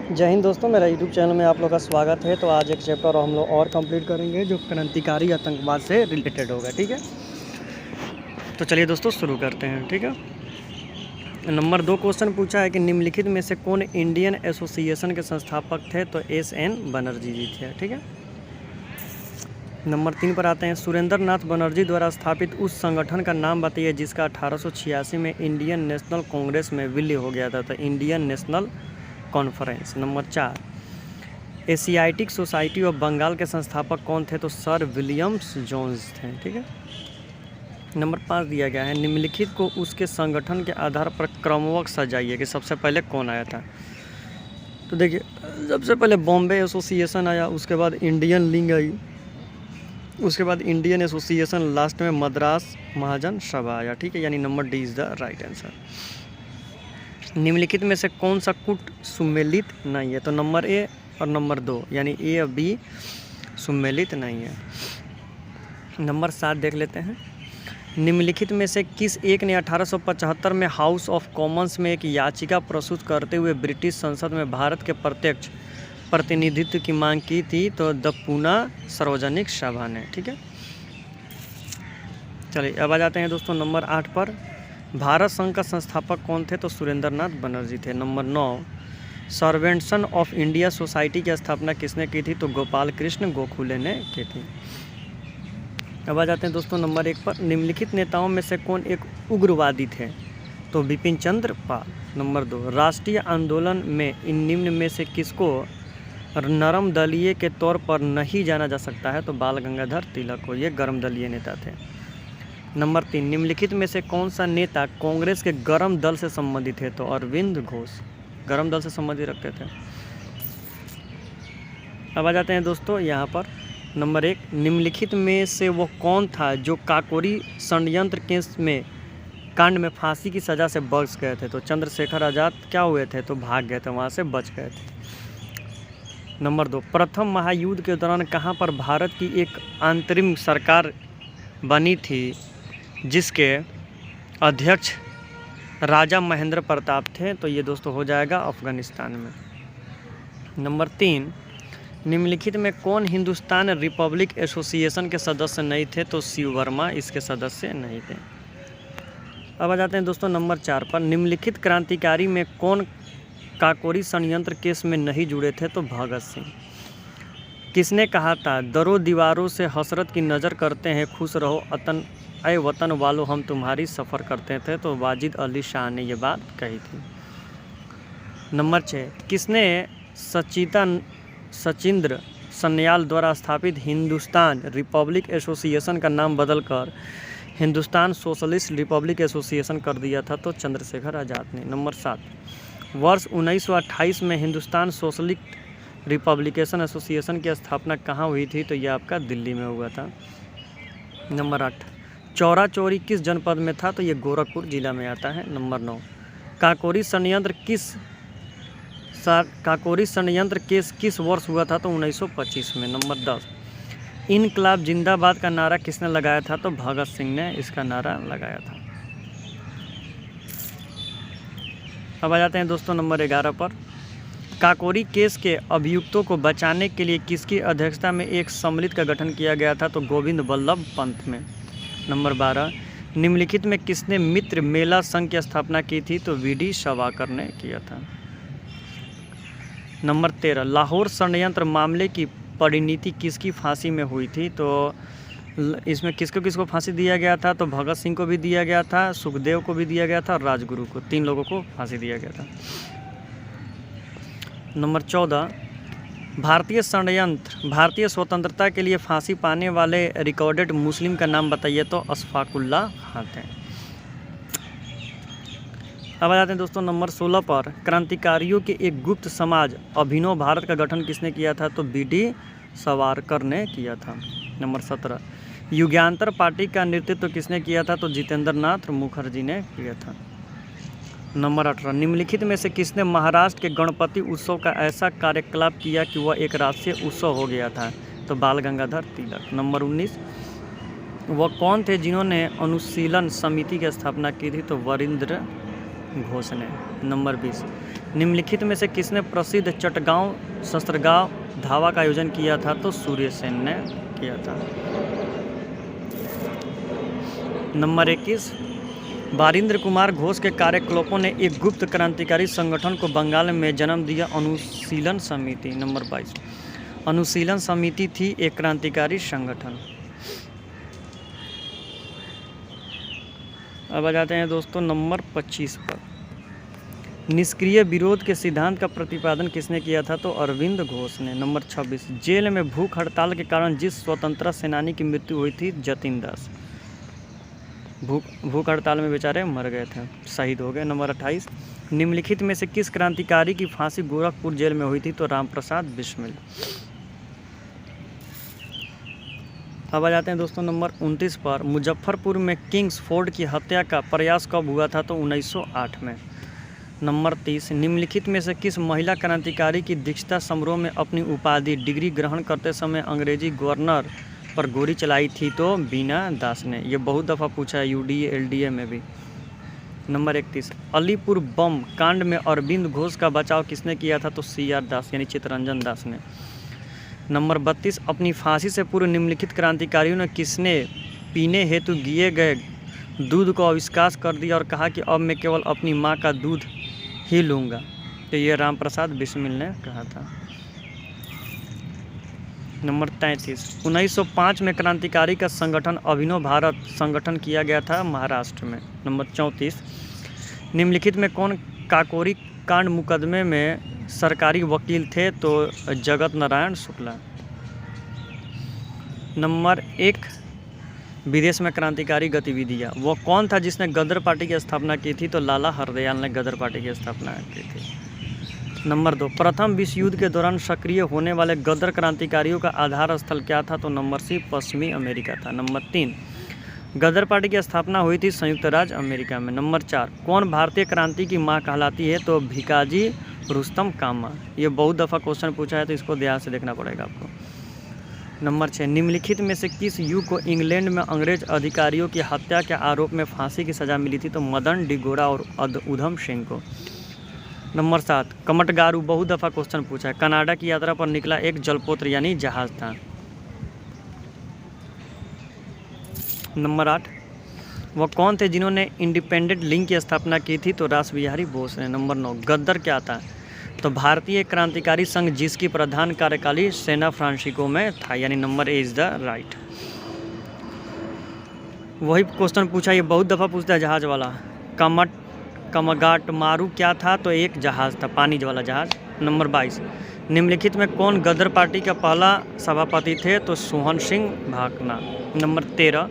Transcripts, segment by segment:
जय हिंद दोस्तों, मेरा यूट्यूब चैनल में आप लोग का स्वागत है। तो आज एक चैप्टर हम लोग और कंप्लीट करेंगे जो क्रांतिकारी आतंकवाद से रिलेटेड होगा। ठीक है, तो चलिए दोस्तों शुरू करते हैं। ठीक है, नंबर 2 क्वेश्चन पूछा है कि निम्नलिखित में से कौन इंडियन एसोसिएशन के संस्थापक थे? तो एस.एन. बनर्जी जी थे। ठीक है, नंबर 3 पर आते हैं। सुरेंद्र नाथ बनर्जी द्वारा स्थापित उस संगठन का नाम बताइए जिसका 1886 में इंडियन नेशनल कांग्रेस में विलय हो गया था। तो Indian National Conference. Number 4, Asiatic Society of Bengal के संस्थापक कौन थे? तो सर विलियम्स जोन्स थे। ठीक है, नंबर 5 दिया गया है, निम्नलिखित को उसके संगठन के आधार पर क्रमवक सजाइए कि सबसे पहले कौन आया था। तो देखिए, सबसे पहले बॉम्बे एसोसिएशन आया, उसके बाद इंडियन लीग आई, उसके बाद इंडियन एसोसिएशन, लास्ट में मद्रास महाजन सभा आया। ठीक है, यानी number D is the right answer. निम्नलिखित में से कौन सा कूट सुमेलित नहीं है? तो नंबर ए और नंबर 2 यानी ए और बी सुमेलित नहीं है। नंबर 7 देख लेते हैं। निम्नलिखित में से किस एक ने 1875 में हाउस ऑफ कॉमन्स में एक याचिका प्रस्तुत करते हुए ब्रिटिश संसद में भारत के प्रत्यक्ष प्रतिनिधित्व की मांग की थी? तो द पूना सार्वजनिक सभा ने। ठीक है, चलिए अब आ जाते हैं दोस्तों नंबर 8 पर। भारत संघ का संस्थापक कौन थे? तो सुरेंद्र नाथ बनर्जी थे। नंबर 9, सर्वेंट्सन ऑफ इंडिया सोसाइटी की स्थापना किसने की थी? तो गोपाल कृष्ण गोखले ने की थी। अब आ जाते हैं दोस्तों नंबर 1 पर। निम्नलिखित नेताओं में से कौन एक उग्रवादी थे? तो बिपिन चंद्र पाल। नंबर 2, राष्ट्रीय आंदोलन में इन निम्न में से किसको नरम दलीय के तौर पर नहीं जाना जा सकता है? तो बाल गंगाधर तिलक को, ये गर्म दलीय नेता थे। नंबर 3, निम्नलिखित में से कौन सा नेता कांग्रेस के गरम दल से संबंधित है? तो अरविंद घोष गरम दल से संबंधित रखते थे। अब आ जाते हैं दोस्तों यहाँ पर नंबर 1, निम्नलिखित में से वो कौन था जो काकोरी षड्यंत्र केस में कांड में फांसी की सज़ा से बच गए थे? तो चंद्रशेखर आज़ाद क्या हुए थे? तो भाग गए थे, वहाँ से बच गए थे। नंबर 2, प्रथम महायुद्ध के दौरान कहाँ पर भारत की एक अंतरिम सरकार बनी थी जिसके अध्यक्ष राजा महेंद्र प्रताप थे? तो ये दोस्तों हो जाएगा अफगानिस्तान में। नंबर 3, निम्नलिखित में कौन हिंदुस्तान रिपब्लिक एसोसिएशन के सदस्य नहीं थे? तो शिव वर्मा इसके सदस्य नहीं थे। अब आ जाते हैं दोस्तों नंबर 4 पर। निम्नलिखित क्रांतिकारी में कौन काकोरी षड्यंत्र केस में नहीं जुड़े थे? तो भगत सिंह। किसने कहा था, दरो दीवारों से हसरत की नज़र करते हैं, खुश रहो अय वतन वालों, हम तुम्हारी सफ़र करते थे? तो वाजिद अली शाह ने ये बात कही थी। नंबर 6, किसने सचिंद्र सन्याल द्वारा स्थापित हिंदुस्तान रिपब्लिक एसोसिएशन का नाम बदलकर हिंदुस्तान सोशलिस्ट रिपब्लिक एसोसिएशन कर दिया था? तो चंद्रशेखर आज़ाद ने। नंबर 7, वर्ष 1928 में हिंदुस्तान सोशलिस्ट रिपब्लिकेशन एसोसिएशन की स्थापना कहाँ हुई थी? तो यह आपका दिल्ली में हुआ था। नंबर 8, चौरा चौरी किस जनपद में था? तो ये गोरखपुर जिला में आता है। नंबर 9, काकोरी षड्यंत्र केस किस वर्ष हुआ था? तो 1925 में। नंबर 10, इनकलाब जिंदाबाद का नारा किसने लगाया था? तो भगत सिंह ने इसका नारा लगाया था। अब आ जाते हैं दोस्तों नंबर 11 पर। काकोरी केस के अभियुक्तों को बचाने के लिए किसकी अध्यक्षता में एक सम्मिलित का गठन किया गया था? तो गोविंद बल्लभ पंत में। नंबर 12, निम्नलिखित में किसने मित्र मेला संघ की स्थापना की थी? तो वी.डी. सावरकर ने किया था। नंबर 13, लाहौर षड्यंत्र मामले की परिणति किसकी फांसी में हुई थी? तो इसमें किसको फांसी दिया गया था? तो भगत सिंह को भी दिया गया था, सुखदेव को भी दिया गया था और राजगुरु को, 3 लोगों को फांसी दिया गया था। नंबर 14, भारतीय स्वतंत्रता के लिए फांसी पाने वाले रिकॉर्डेड मुस्लिम का नाम बताइए? तो अशफाकुल्लाह खान थे। अब आ जाते हैं दोस्तों नंबर 16 पर। क्रांतिकारियों के एक गुप्त समाज अभिनव भारत का गठन किसने किया था? तो वी.डी. सावरकर ने किया था। नंबर 17, युगांतर पार्टी का नेतृत्व किसने किया था? तो जितेंद्र नाथ मुखर्जी ने किया था। नंबर 18, निम्नलिखित में से किसने महाराष्ट्र के गणपति उत्सव का ऐसा कार्यकलाप किया कि वह एक राष्ट्रीय उत्सव हो गया था? तो बाल गंगाधर तिलक। नंबर 19, वह कौन थे जिन्होंने अनुशीलन समिति की स्थापना की थी? तो वरिंद्र घोष ने। नंबर 20, निम्नलिखित में से किसने प्रसिद्ध चटगांव शस्त्रगांव धावा का आयोजन किया था? तो सूर्यसेन ने किया था। नंबर 21, बारिंद्र कुमार घोष के कार्यकलापों ने एक गुप्त क्रांतिकारी संगठन को बंगाल में जन्म दिया, अनुशीलन समिति। नंबर 22, अनुशीलन समिति थी एक क्रांतिकारी संगठन। अब आ जाते हैं दोस्तों नंबर 25 पर। निष्क्रिय विरोध के सिद्धांत का प्रतिपादन किसने किया था? तो अरविंद घोष ने। नंबर 26, जेल में भूख हड़ताल के कारण जिस स्वतंत्रता सेनानी की मृत्यु हुई थी? जतिन दास। भूख हड़ताल में बेचारे मर गए थे, शहीद हो गए। नंबर 28, निम्नलिखित में से किस क्रांतिकारी की फांसी गोरखपुर जेल में हुई थी? तो रामप्रसाद बिस्मिल। अब आ जाते हैं दोस्तों नंबर 29 पर। मुजफ्फरपुर में किंग्स फोर्ड की हत्या का प्रयास कब हुआ था? तो 1908 में। नंबर 30, निम्नलिखित में से किस महिला क्रांतिकारी की दीक्षता समारोह में अपनी उपाधि डिग्री ग्रहण करते समय अंग्रेजी गवर्नर पर गोली चलाई थी? तो बीना दास ने। ये बहुत दफ़ा पूछा है UDA LDA में भी। नंबर 31, अलीपुर बम कांड में अरविंद घोष का बचाव किसने किया था? तो CR दास यानी चित्तरंजन दास ने। नंबर 32, अपनी फांसी से पूर्व निम्नलिखित क्रांतिकारियों ने किसने पीने हेतु दिए गए दूध को अविष्कार कर दिया और कहा कि अब मैं केवल अपनी माँ का दूध ही लूँगा? तो ये रामप्रसाद बिस्मिल ने कहा था। नंबर 33, 1905 में क्रांतिकारी का संगठन अभिनव भारत संगठन किया गया था महाराष्ट्र में। नंबर 34, निम्नलिखित में कौन काकोरी कांड मुकदमे में सरकारी वकील थे? तो जगत नारायण शुक्ला। नंबर 1, विदेश में क्रांतिकारी गतिविधियाँ। वो कौन था जिसने गदर पार्टी की स्थापना की थी? तो लाला हरदयाल ने गदर पार्टी की स्थापना की थी। नंबर 2, प्रथम विश्व युद्ध के दौरान सक्रिय होने वाले गदर क्रांतिकारियों का आधार स्थल क्या था? तो नंबर C, पश्चिमी अमेरिका था। नंबर 3, गदर पार्टी की स्थापना हुई थी संयुक्त राज्य अमेरिका में। नंबर 4, कौन भारतीय क्रांति की माँ कहलाती है? तो भिकाजी रुस्तम कामा। ये बहुत दफ़ा क्वेश्चन पूछा है तो इसको ध्यान से देखना पड़ेगा आपको। नंबर 6, निम्नलिखित में से किस युग को इंग्लैंड में अंग्रेज अधिकारियों की हत्या के आरोप में फांसी की सज़ा मिली थी? तो मदन डिगोरा और उधम सिंह को। नंबर 7, कमटगारू बहुत दफ़ा क्वेश्चन पूछा है। कनाडा की यात्रा पर निकला एक जलपोत्र यानी जहाज़ था। नंबर 8, वह कौन थे जिन्होंने इंडिपेंडेंट लिंक की स्थापना की थी? तो रासबिहारी बोस ने। नंबर 9, गद्दर क्या था? तो भारतीय क्रांतिकारी संघ जिसकी प्रधान कार्यकारी सेना फ्रांसिको में था, यानी number A is the right. वही क्वेश्चन पूछा, ये बहुत दफ़ा पूछता है जहाज़ वाला। कमगाटमारू क्या था? तो एक जहाज़ था, पानी वाला जहाज़। नंबर 22, निम्नलिखित में कौन गदर पार्टी का पहला सभापति थे? तो सोहन सिंह भाकना। नंबर 13,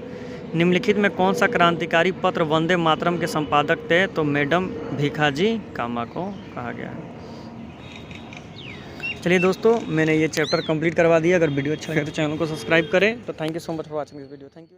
निम्नलिखित में कौन सा क्रांतिकारी पत्र वंदे मातरम के संपादक थे? तो मैडम भिखाजी कामा को कहा गया है। चलिए दोस्तों, मैंने ये चैप्टर कंप्लीट करवा दिया। अगर वीडियो अच्छा लगे तो चैनल को सब्सक्राइब करें। तो thank you so much for watching this video. Thank you.